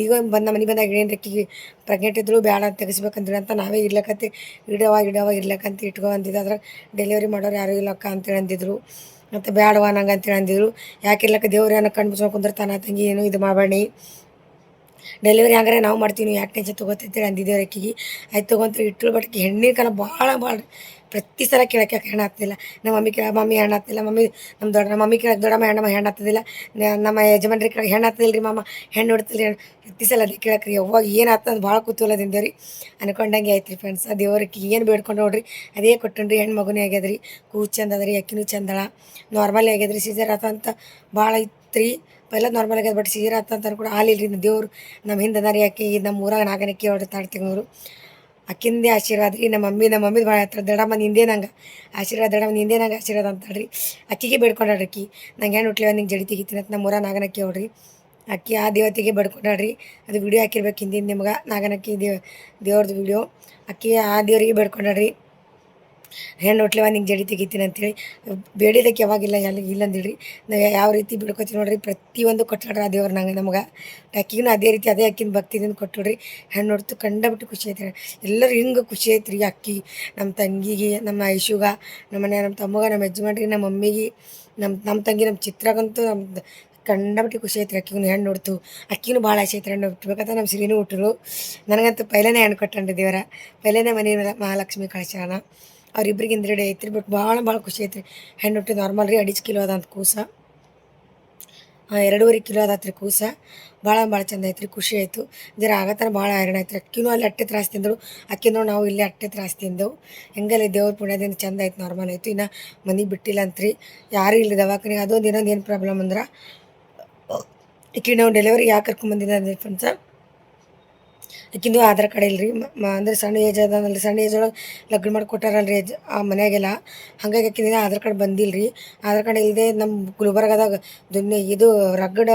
ಈಗ ನಮ್ಮ ಮನೆ ಬಂದಾಗ ಏನು ಅಕ್ಕಿಗೆ ಪ್ರೆಗ್ನೆಂಟ್ ಇದ್ದರೂ ಬೇಡ ತೆಗಿಸ್ಬೇಕಂದ್ರೆ ಅಂತ ನಾವೇ ಇರ್ಲಕತ್ತಿ ಇಡವ ಇರ್ಲಕ್ಕಂತ ಇಟ್ಕೊ ಅಂದಿದ್ದು. ಅದ್ರಾಗ ಡೆಲಿವರಿ ಮಾಡೋರು ಯಾರೂ ಇಲ್ಲಕ್ಕ ಅಂತೇಳಿ ಅಂದಿದ್ರು. ಮತ್ತು ಬೇಡವ ನಂಗೆ ಅಂತೇಳಿ ಅಂದಿದ್ರು. ಯಾಕೆ ಇರ್ಲಕ್ಕ ದೇವ್ರು ಏನೋ ಕಣ್ಣು ಮುಚ್ಕೊಂಡು ಕುಂದಿರ್ತಾನ ತಂಗಿ ಏನು ಇದು ಮಾಡಬೇಡಿ. ಡೆಲಿವರಿ ಹಂಗಾರೆ ನಾವು ಮಾಡ್ತೀವಿ ಯಾಕೆ ಟೆನ್ಷನ್ ತೊಗೋತೈತಿ ಅಂದಿದ್ದೇವೆ ಆಕಿಗೆ. ಆಯ್ತು ತೊಗೊಂತೀವಿ ಇಟ್ಟಳು. ಬಟ್ ಹೆಣ್ಣಿನ ಕಾಲ ಭಾಳ ಪ್ರತಿ ಸಲ ಕೇಳೋಕೆ ಯಾಕೆ ಹೆಣ್ಣು ಆಗ್ತಿಲ್ಲ. ನಮ್ಮ ಮಮ್ಮಿ ಕೇಳ ಮಮ್ಮಿ ಹೆಣ್ಣು ಆಗ್ತಿಲ್ಲ. ನಮ್ಮ ಮಮ್ಮಿ ಕೇಳಕ್ಕೆ ದೊಡ್ಡಮ್ಮ ಹೆಣ್ಣು ಆಗ್ತದಿಲ್ಲ. ನಮ್ಮ ಯಜಮಾನ್ರಿಗೆ ಕೇಳಕ್ಕೆ ಹೆಣ್ಣು ಆಗ್ತದಿಲ್ಲ ರೀ ಮಾಮ ಹೆಣ್ಣು ನೋಡ್ತಿಲ್ಲ ರೀ. ಪ್ರತಿ ಸಲ ಅದೇ ಕೇಳಕ್ಕೆ ರೀ. ಯಾವಾಗ ಏನು ಆಗ್ತದೆ ಭಾಳ ಕುತೂಹಲದಿಂದ ರೀ. ಅನ್ಕೊಂಡಂಗೆ ಆಯ್ತು ರೀ ಫ್ರೆಂಡ್ಸ್. ದೇವ್ರಿಗೆ ಏನು ಬೇಡ್ಕೊಂಡು ನೋಡ್ರಿ ಅದೇ ಕೊಟ್ಟನ್ರಿ. ಹೆಣ್ಣು ಮಗುನೇ ಆಗ್ಯದ್ರಿ. ಕೂಸು ಚಂದ ಅದ ರೀ. ಅಕ್ಕಿನೂ ಚಂದಳ. ನಾರ್ಮಲ್ ಆಗ್ಯದ್ರಿ. ಸೀಸರ್ ಆತಂತ ಭಾಳ ಇತ್ತು ರೀ. ಪೈಲ ನಾರ್ಮಲ್ ಆಗ್ಯದ. ಬಟ್ ಸೀಸರ್ ಆತಂತ ಕೂಡ ಹಾಲಿಲ್ಲ ರೀ. ದೇವ್ರು ನಮ್ಮ ಹಿಂದೆ ಅದ ರೀ. ಆಕಿ ನಮ್ಮ ಊರಾಗ ನಾಗನಕ್ಕಿ ಹೊಡ್ದು ತಾಡ್ತಿಂಗವರು ಅಕ್ಕಿಂದೇ ಆಶೀರ್ವಾದ ರೀ. ನಮ್ಮ ಮಮ್ಮಿದು ಭಾಳ ಹತ್ರ ದಡಮ್ಮ ನಿಂದೇ ನಂಗೆ ಆಶೀರ್ವಾದ. ದಡಮ್ಮ ನಿಂದೇ ನಂಗೆ ಆಶೀರ್ವಾದ ಅಂತಾಳ್ರಿ. ಅಕ್ಕಿಗೆ ಬೇಡ್ಕೊಂಡಾಡ್ರಿ ಆಕಿ ನಂಗೆ ಹೆಣ್ಣು ಹುಟ್ಲಿವ ನಿಂಗೆ ಜಡಿ ತೆಗಿತೀನಿ ಅಂತ. ನಮ್ಮ ಊರಾಗ ನಾಗನಕ್ಕಿ ಹೊಡ್ರಿ ಅಕ್ಕಿ ಆ ದೇವತೆಗೆ ಬೇಡ್ಕೊಂಡಾಡ್ರಿ. ಅದು ವಿಡಿಯೋ ಹಾಕಿರ್ಬೇಕು ಹಿಂದಿನ ನಿಮ್ಗೆ ನಾಗನಕ್ಕಿ ದೇವ್ರದ್ದು ವಿಡಿಯೋ. ಅಕ್ಕಿ ಆ ದೇವರಿಗೆ ಬೇಡ್ಕೊಂಡಾಡ್ರಿ. ಹೆಣ್ಣು ಹುಟ್ಲಿವ ನಿಂಗೆ ಜಡಿ ತೆಗಿತೀನಿ ಅಂತೇಳಿ ಬೇಡಿದಕ್ಕೆ ಯಾವಾಗಿಲ್ಲ ಇಲ್ಲ ಅಂದಿಡ್ರಿ ನಾವು ಯಾವ ರೀತಿ ಬಿಡ್ಕೊತೀವಿ ನೋಡ್ರಿ, ಪ್ರತಿಯೊಂದು ಕೊಟ್ಟಾಡ್ರಿ ಆ ದೇವ್ರು ನಮಗೆ ಅಕ್ಕಿಗೂ ಅದೇ ರೀತಿ ಅದೇ ಅಕ್ಕಿನ ಭಕ್ತಿದಿಂದ ಕೊಟ್ಟುಡ್ರಿ. ಹೆಣ್ಣು ಹೊಡ್ತು ಕಂಡಬಿಟ್ಟು ಖುಷಿ ಐತ್ರಿ. ಎಲ್ಲರೂ ಹಿಂಗೆ ಖುಷಿ ಐತ್ರಿ. ಅಕ್ಕಿ ನಮ್ಮ ತಂಗಿಗೆ, ನಮ್ಮ ಐಶುಗ, ನಮ್ಮ ಮನೆ ನಮ್ಮ ತಮ್ಮಗ, ನಮ್ಮ ಯಜಮಾನ್ರಿಗೆ, ನಮ್ಮ ಮಮ್ಮಿಗೆ, ನಮ್ಮ ತಂಗಿ, ನಮ್ಮ ಚಿತ್ರಗಂತೂ ನಮ್ಮ ಕಂಡಬಿಟ್ಟು ಖುಷಿ ಐತ್ರಿ. ಅಕ್ಕಿಗೂ ಹೆಣ್ಣು ನೋಡ್ತು. ಅಕ್ಕಿನೂ ಭಾಳ ಆಸೆ ಐತ್ರಿ ಹೆಣ್ಣು ಹುಟ್ಬೇಕಂತ. ನಮ್ಮ ಸಿರಿನೂ ಹುಟ್ಟರು. ನನಗಂತೂ ಪೈಲನೇ ಹೆಣ್ಣು ಕೊಟ್ಟನ್ರಿ ದೇವರ. ಪೈಲನೇ ಮನೆ ಮಹಾಲಕ್ಷ್ಮಿ ಕಳಿಸ್ಯಾನ. ಅವ್ರಿಬ್ರಿಗೆ ಹಿಂದ್ಗಡೆ ಐತ್ರಿ. ಬಟ್ ಭಾಳ ಖುಷಿ ಐತ್ರಿ. ಹೆಣ್ಣು ಹುಟ್ಟು ನಾರ್ಮಲ್ ರೀ. 2.5 ಕಿಲೋ ಅದಂತ ಕೂಸ, 2.5 ಕಿಲೋ ಅದಾತ್ರಿ ಕೂಸ. ಭಾಳ ಚಂದ ಐತ್ರಿ. ಖುಷಿ ಆಯಿತು. ಜರ ಆಗತ್ತಾರ ಭಾಳ ಹೈರಾಣ ಐತ್ರಿ. ಅಕ್ಕಿನೂ ಅಲ್ಲಿ ಅಟ್ಟೆ ತ್ರಾಸ ತಿಂದಳು. ಅಕ್ಕಿನೂ ನಾವು ಇಲ್ಲಿ ಅಟ್ಟೆ ತ್ರಾಸ ತಿಂದೆವು. ಹೆಂಗಲ್ಲಿ ದೇವ್ರ ಪುಣ್ಯದಿಂದ ಚಂದ ಆಯ್ತು, ನಾರ್ಮಲ್ ಆಯಿತು. ಇನ್ನು ಮನೆಗೆ ಬಿಟ್ಟಿಲ್ಲ ಅಂತ್ರಿ, ಯಾರೂ ಇಲ್ಲ ದವಾಖಾನೆ. ಅದೊಂದು ಇನ್ನೊಂದು ಏನು ಪ್ರಾಬ್ಲಮ್ ಅಂದ್ರೆ, ಈಗ ನಾವು ಡೆಲಿವರಿಗೆ ಯಾಕೆ ಕರ್ಕೊಂಬಂದಿದ್ದೆ ಅಂದ್ರೆ ಫ್ರೆಂಡ್ಸ, ಆಕಿಂದು ಆಧಾರ್ ಕಾರ್ಡ್ ಇಲ್ಲ ರೀ. ಅಂದ್ರೆ ಸಣ್ಣ ಏಜ್ ಅದಂದ್ರೆ ಸಣ್ಣ ಏಜ್ ಒಳಗೆ ಲಗ್ನ ಮಾಡಿ ಕೊಟ್ಟಾರಲ್ರಿ ಆ ಮನೆಯಾಗೆಲ್ಲ. ಹಾಗಾಗಿ ಆಕಿಂದ ಆಧಾರ್ ಕಾರ್ಡ್ ಬಂದಿಲ್ಲ ರೀ. ಆಧಾರ್ ಕಾರ್ಡ್ ಇಲ್ಲದೆ ನಮ್ಮ ಗುಲ್ಬರ್ಗದಾಗ ಇದು ರಗಡ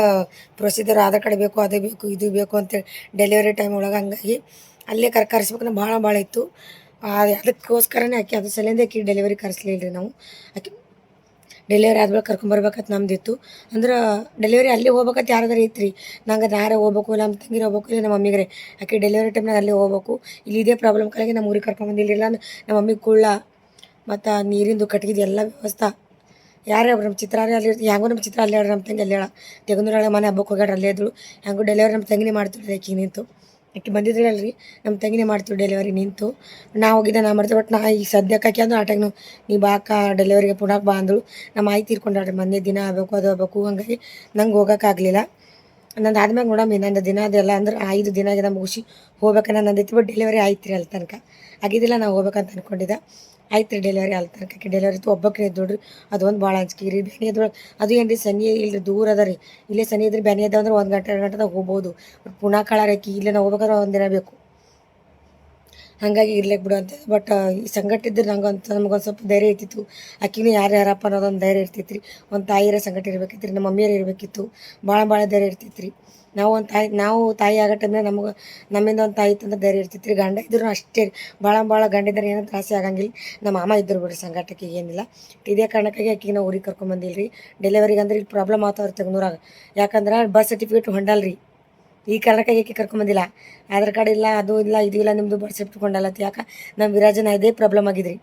ಪ್ರೊಸೀಜರ್, ಆಧಾರ್ ಕಾರ್ಡ್ ಬೇಕು, ಅದು ಬೇಕು, ಇದು ಬೇಕು ಅಂತೇಳಿ ಡೆಲಿವರಿ ಟೈಮ್ ಒಳಗೆ. ಹಂಗಾಗಿ ಅಲ್ಲೇ ಕರ್ಸ್ಬೇಕಂದ್ರೆ ಭಾಳ ಇತ್ತು. ಅದಕ್ಕೋಸ್ಕರನೇ ಅದು ಸಲಿಂದ ಆಕಿ ಡೆಲಿವರಿ ಕರೆಸ್ಲಿಲ್ಲ ರೀ ನಾವು. ಆಕಿ ಡೆಲಿವರಿ ಆದ್ಮೇಲೆ ಕರ್ಕೊಂಬರ್ಬೇಕಂತ ನಮ್ದಿತ್ತು. ಅಂದ್ರೆ ಡೆಲಿವರಿ ಅಲ್ಲಿ ಹೋಗ್ಬೇಕಂತ ಯಾರಾದ್ರೂ ಐತ್ರಿ. ನಂಗೆ ನಾರೇ ಹೋಗ್ಬೇಕು, ಇಲ್ಲ ನಮ್ಮ ತಂಗಿರೇ ಹೋಗ್ಬೇಕು, ಇಲ್ಲ ನಮ್ಮ ಮಮ್ಮಿಗೆ. ಆಕೆ ಡೆಲಿವರಿ ಟೈಮ್ನಾಗ ಅಲ್ಲೇ ಹೋಗ್ಬೇಕು. ಇಲ್ಲಿ ಇದೇ ಪ್ರಾಬ್ಲಮ್ ಕಡೆಗೆ ನಮ್ಮ ಊರಿಗೆ ಕರ್ಕೊಂಬಂದಿಲ್ಲ ಅಂದ್ರೆ ನಮ್ಮ ಮಮ್ಮಿಗೆ ಕುಳ್ಳ ಮತ್ತು ನೀರಿಂದು ಕಟ್ಗಿದ್ದು ಎಲ್ಲ ವ್ಯವಸ್ಥೆ ಯಾರೇ ಒಬ್ರು ನಮ್ಮ ಚಿತ್ರಾರೇ ಅಲ್ಲಿ ಇರ್ತೀವಿ. ಹೆಂಗೂ ನಮ್ಮ ಚಿತ್ರ ಅಲ್ಲೇ ಹೇಳ್ರಿ, ನಮ್ಮ ತಂಗಿ ಅಲ್ಲೇ ಹೇಳ ತೆಗೆದುನೊಳಗೆ ಮನೆ ಹಬ್ಬಕ್ಕೆ ಹೋಗ್ಯಾಡ್ರಿ ಅಲ್ಲೇ ಇದ್ದಳು. ಹೆಂಗೂ ಡೆಲಿವರಿ ನಮ್ಮ ತಂಗಿನೇ ಮಾಡ್ತಿದ್ರಿ. ಆಕೆ ನಿಂತು ಆಕೆ ಬಂದಿದ್ರಲ್ರಿ, ನಮ್ಮ ತಂಗಿನೇ ಮಾಡ್ತೀವಿ ಡೆಲಿವರಿ ನಿಂತು. ನಾ ಹೋಗಿದ್ದೆ, ನಾ ಮಾಡ್ತೀವಿ. ಬಟ್ ನಾ ಈಗ ಸದ್ಯಕ್ಕೆ ಆಕೆ ಅಂದ್ರೆ ಆ ಟೈಮ್ನು ನೀ ಬಾಕ ಡೆಲಿವರಿಗೆ ಪುನಃ ಬಾ ಅಂದಳು. ನಮ್ಮ ಆಯಿ ತೀರ್ಕೊಂಡ್ರಿ, ಮೊನ್ನೆ ದಿನ ಆಗಬೇಕು, ಅದು ಆಗಬೇಕು. ಹಂಗಾಗಿ ನಂಗೆ ಹೋಗೋಕ್ಕಾಗಲಿಲ್ಲ. ನಂದು ಆದ್ಮೇಲೆ ನೋಡಮ್ಮಿ, ನಂದು ದಿನ ಅದೆಲ್ಲ ಅಂದ್ರೆ 5 ದಿನ ಆಗಿದೆ ಮುಗಿಸಿ ಹೋಗ್ಬೇಕನ್ನ ನಂದೈತಿ. ಬಟ್ ಡೆಲಿವರಿ ಆಯ್ತು ರೀ ಅಲ್ಲಿ ತನಕ. ಆಗಿದ್ದಿಲ್ಲ ನಾವು ಹೋಗ್ಬೇಕಂತ ಅಂದ್ಕೊಂಡಿದ್ದೆ. ಆಯ್ತು ರೀ ಡೆಲಿವರಿ ಅಲ್ಲಿ ತನಕ. ಡೆಲಿವರಿ ಇತ್ತು, ಒಬ್ಬಕ್ಕೆ ಇದ್ದೋಡ್ರಿ. ಅದೊಂದು ಭಾಳ ಅಂಜಿಕೆ ರೀ. ಬ್ಯಾನಿ ಅದ್ರೊಳಗೆ ಅದು ಏನು ರೀ, ಸನಿ ಇಲ್ಲರಿ, ದೂರ ಅದ ರೀ. ಇಲ್ಲೇ ಸನಿ ಇದ್ರೆ ಬ್ಯಾನಿ ಅದ ಅಂದ್ರೆ 1 ಗಂಟೆ 2 ಗಂಟೆದಾಗ ಹೋಗ್ಬೋದು. ಬಟ್ ಪುನಃ ಕಳಾರೈಕಿ ಇಲ್ಲೇ ನಾವು ಹೋಗ್ಬೇಕಾದ್ರೆ 1 ದಿನ ಬೇಕು. ಹಾಗಾಗಿ ಇರ್ಲಿಕ್ಕೆ ಬಿಡು ಅಂತ. ಬಟ್ ಈ ಸಂಗಟ ಇದ್ರೆ ನಮಗೊಂದು ಸ್ವಲ್ಪ ಧೈರ್ಯ ಇರ್ತಿತ್ತು. ಆಕಿನೂ ಯಾರಪ್ಪ ಅನ್ನೋದೊಂದು ಧೈರ್ಯ ಇರ್ತಿತ್ತು ರೀ. ಒಂದು ತಾಯಿಯರ ಸಂಗಟ ಇರಬೇಕಿತ್ತು ರೀ, ನಮ್ಮ ಮಮ್ಮಿಯರು ಇರಬೇಕಿತ್ತು. ಭಾಳ ಧೈರ್ಯ ಇರ್ತಿತ್ತು ರೀ. ನಾವು ತಾಯಿ ಆಗೋ ಟೈಮ್ನಾಗ ನಮ್ಮಿಂದ ಒಂದು ತಾಯಿ ತಂದ್ರೆ ಧೈರ್ಯ ಇರ್ತಿತ್ತು ರೀ. ಗಂಡ ಇದ್ರು ಅಷ್ಟೇ ಭಾಳ ಗಂಡ ಇದ್ರೆ ಏನೋ ತ್ರಾಸೆ ಆಗಂಗಿಲ್ಲ. ನಮ್ಮ ಮಾಮ ಇದ್ರು ಬಿಡ್ರಿ ಸಂಗಟಕ್ಕೆ, ಏನಿಲ್ಲ. ಇದೇ ಕಾರಣಕ್ಕಾಗಿ ಆಕಿಗೆ ನಾವು ಊರಿಗೆ ಕರ್ಕೊಂಬಂದಿಲ್ಲ ರೀ ಡೆಲಿವರಿಗೆ. ಅಂದ್ರೆ ಇಲ್ಲಿ ಪ್ರಾಬ್ಲಮ್ ಆಗ್ತಾವ್ರಿ ತೆಗ್ನೂರಾಗ. ಯಾಕಂದ್ರೆ ಬರ್ತ್ ಸರ್ಟಿಫಿಕೇಟ್ ಹೊಂಡಲ್ರಿ. ಈ ಕಾರಣಕ್ಕಾಗಿ ಆಕೆ ಕರ್ಕೊಂಬಂದಿಲ್ಲ. ಆಧಾರ್ ಕಾರ್ಡ್ ಇಲ್ಲ, ಅದು ಇಲ್ಲ, ಇದು ಇಲ್ಲ, ನಿಮ್ಮದು ಬರ್ತ್ ಸರ್ಟಿಫಿಕೇಟ್ ಹೊಂಡಲ್ಲತ್ತು. ಯಾಕೆ ನಮ್ಮ ವಿರಾಜನ ಇದೇ ಪ್ರಾಬ್ಲಮ್ ಆಗಿದ್ರಿ.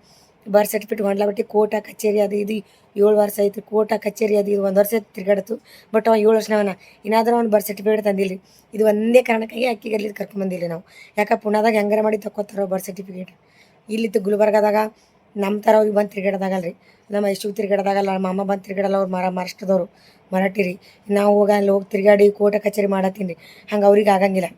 ಬರ್ತ್ ಸರ್ಟಿಫಿಕೇಟ್ ಹೊಂಡ್ಲಾಬಿಟ್ಟು ಕೋರ್ಟ ಕಚೇರಿ ಅದು ಇದು 7 ವರ್ಷ ಆಯ್ತು. ಕೋರ್ಟ ಕಚೇರಿ ಅದು ಇದು 1 ವರ್ಷ ತಿರ್ಗಾಡತ್ತು. ಬಟ್ ಅವ 7 ವರ್ಷನವನ ಏನಾದರೂ ಅವ್ನು ಬರ್ತ್ ಸರ್ಟಿಫಿಕೇಟ್ ತಂದಿಲ್ಲ ರೀ. ಇದು ಒಂದೇ ಕಾರಣಕ್ಕಾಗಿ ಅಕ್ಕಿಗೆ ಅಲ್ಲಿ ಕರ್ಕೊಂಬಂದಿಲ್ಲ ನಾವು. ಯಾಕೆ ಪುಣಾದಾಗ ಹೆಂಗಾರ ಮಾಡಿ ತಕ್ಕೋತಾರೋ ಬರ್ತ್ ಸರ್ಟಿಫಿಕೇಟ್. ಇಲ್ಲಿತ್ತು ಗುಲ್ಬರ್ಗದಾಗ ನಮ್ಮ ಥರ ಅವ್ರಿಗೆ ಬಂದು ತಿರ್ಗಾಡೋದಾಗಲ್ಲ ರೀ. ನಮ್ಮ ಐಶು ತಿರ್ಗಾಡೋದಾಗಲ್ಲ, ನಮ್ಮ ಮಾಮ ಬಂದು ತಿರ್ಗಾಡಲ್ಲ. ಅವ್ರು ಮಹಾರಾಷ್ಟ್ರದವರು, ಮರಾಠಿ ರೀ. ನಾವು ಅಲ್ಲಿ ಹೋಗಿ ತಿರ್ಗಾಡಿ ಕೋರ್ಟ ಕಚೇರಿ ಮಾಡತ್ತೀನಿ ರೀ. ಹಂಗೆ ಅವ್ರಿಗೆ ಆಗಂಗಿಲ್ಲ.